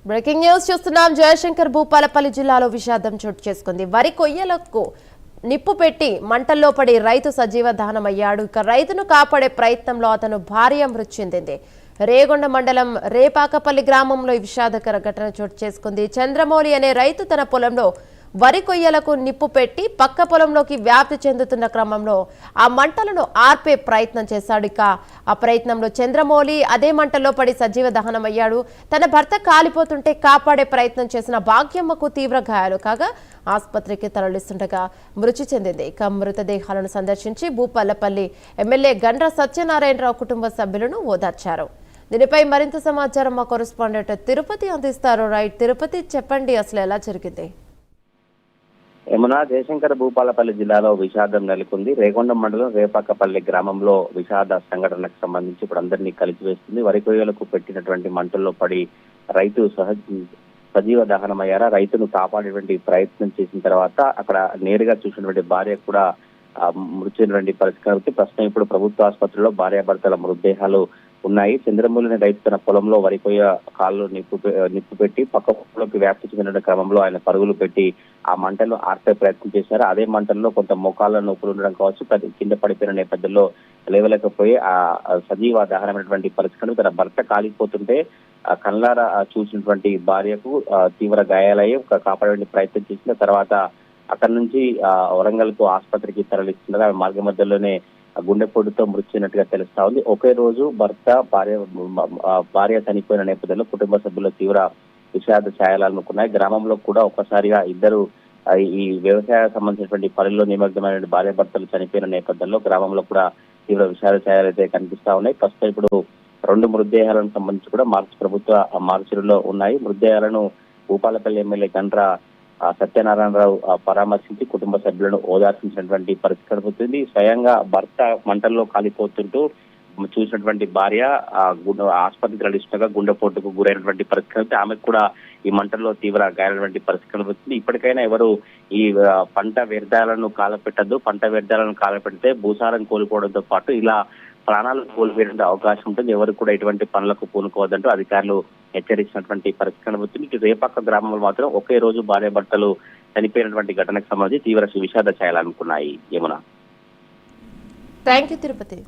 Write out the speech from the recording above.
Breaking news చూస్తున్నాం. జయశంకర్ భూపాలపల్లి జిల్లాలో విషాదం చోటు చేసుకుంది. వరి కొయ్యలకు నిప్పు పెట్టి మంటల్లో పడి రైతు సజీవ దహనమయ్యాడు. ఇక రైతును కాపాడే ప్రయత్నంలో అతను భార్య మృతి చెందింది. రేగొండ మండలం రేపాకపల్లి గ్రామంలో ఈ విషాదకర ఘటన చోటు చేసుకుంది. చంద్రమౌళి అనే రైతు తన పొలంలో వరి కొయ్యలకు నిప్పు పెట్టి పక్క పొలంలోకి వ్యాప్తి చెందుతున్న క్రమంలో ఆ మంటలను ఆర్పే ప్రయత్నం చేశాడు. ఇక ఆ ప్రయత్నంలో చంద్రమౌళి అదే మంటల్లో పడి సజీవ దహనమయ్యాడు. తన భర్త కాలిపోతుంటే కాపాడే ప్రయత్నం చేసిన భాగ్యమ్మకు తీవ్ర గాయాలు కాగా ఆసుపత్రికి తరలిస్తుండగా మృతి చెందింది. ఇక మృతదేహాలను సందర్శించి భూపాలపల్లి ఎమ్మెల్యే గండ్ర సత్యనారాయణరావు కుటుంబ సభ్యులను ఓదార్చారు. దీనిపై మరింత సమాచారం మా కరెస్పాండెంట్ తిరుపతి అందిస్తారు. రైట్ తిరుపతి, చెప్పండి అసలు ఎలా జరిగింది? యమున, జయశంకర్ భూపాలపల్లి జిల్లాలో విషాదం నెలకొంది. రేగొండ మండలం రేపాకపల్లి గ్రామంలో విషాద సంఘటనకు సంబంధించి ఇప్పుడు అందరినీ కలిసివేస్తుంది. వరి కొయ్యలకు పెట్టినటువంటి మంటల్లో పడి రైతు సజీవ దహనమయ్యారా. రైతును కాపాడేటువంటి ప్రయత్నం చేసిన తర్వాత అక్కడ నేరుగా చూసినటువంటి భార్య కూడా మృతి చెందినటువంటి పరిస్థితి. ప్రస్తుతం ఇప్పుడు ప్రభుత్వ ఆసుపత్రిలో భార్యాభర్తల మృతదేహాలు ఉన్నాయి. చంద్రమౌళి రైతు తన పొలంలో వరి కొయ్య కాళ్ళు నిప్పు పెట్టి పక్క పొలంలోకి వ్యాప్తి చెందిన క్రమంలో ఆయన పరుగులు పెట్టి ఆ మంటలు ఆర్పే ప్రయత్నం చేశారు. అదే మంటల్లో కొంత మోకాళ్ళ నొప్పులు ఉండడం కావచ్చు, కింద పడిపోయిన నేపథ్యంలో లేవలేకపోయి ఆ సజీవ దహనమైనటువంటి పరిస్థితులు తన భర్త కాలిపోతుంటే కళ్ళారా చూసినటువంటి భార్యకు తీవ్ర గాయాలయ్యి కాపాడే ప్రయత్నం చేసిన తర్వాత అక్కడి నుంచి వరంగల్ కు ఆసుపత్రికి తరలిస్తుండగా మార్గ మధ్యలోనే గుండెపోటుతో మృతి చెందినట్టుగా తెలుస్తా ఉంది. ఒకే రోజు భర్త భార్య చనిపోయిన నేపథ్యంలో కుటుంబ సభ్యులు తీవ్ర విషాద ఛాయలనుకున్నాయి. గ్రామంలో కూడా ఒక్కసారిగా ఇద్దరు ఈ వ్యవసాయ సంబంధించినటువంటి పనుల్లో నిమగ్నమైన భార్యాభర్తలు చనిపోయిన నేపథ్యంలో గ్రామంలో కూడా తీవ్ర విషాద ఛాయలు అయితే కనిపిస్తా ఉన్నాయి. ప్రస్తుతం ఇప్పుడు 2 మృతదేహాలను సంబంధించి కూడా ప్రభుత్వ మార్చిలో ఉన్నాయి. మృతదేహాలను భూపాలపల్లి ఎమ్మెల్యే గండ్ర సత్యనారాయణరావు పరామర్శించి కుటుంబ సభ్యులను ఓదార్చించినటువంటి పరిస్థితి కనబడుతుంది. స్వయంగా భర్త మంటల్లో కాలిపోతుంటూ చూసినటువంటి భార్య ఆసుపత్రికి తరలిస్తుండగా గుండెపోటుకు గురైనటువంటి పరిస్థితి. ఆమెకు కూడా ఈ మంటల్లో తీవ్ర గాయమైనటువంటి పరిస్థితి కనబడుతుంది. ఇప్పటికైనా ఎవరు ఈ పంట వ్యర్థాలను కాలపెట్టద్దు. పంట వ్యర్థాలను కాలపెడితే భూసారం కోల్పోవడంతో పాటు ఇలా ప్రాణాలు కోల్పోయే అవకాశం ఉంటుంది. ఎవరు కూడా ఎటువంటి పనులకు పూనుకోవద్దంటూ అధికారులు హెచ్చరించినటువంటి పరిస్థితి కనబడుతుంది. ఇటు రేపాక గ్రామంలో మాత్రం ఒకే రోజు భార్యాభర్తలు చనిపోయినటువంటి ఘటనకు సంబంధించి తీవ్ర విషాద ఛాయలనుకున్నాయి. యమున. Thank you Tirupati.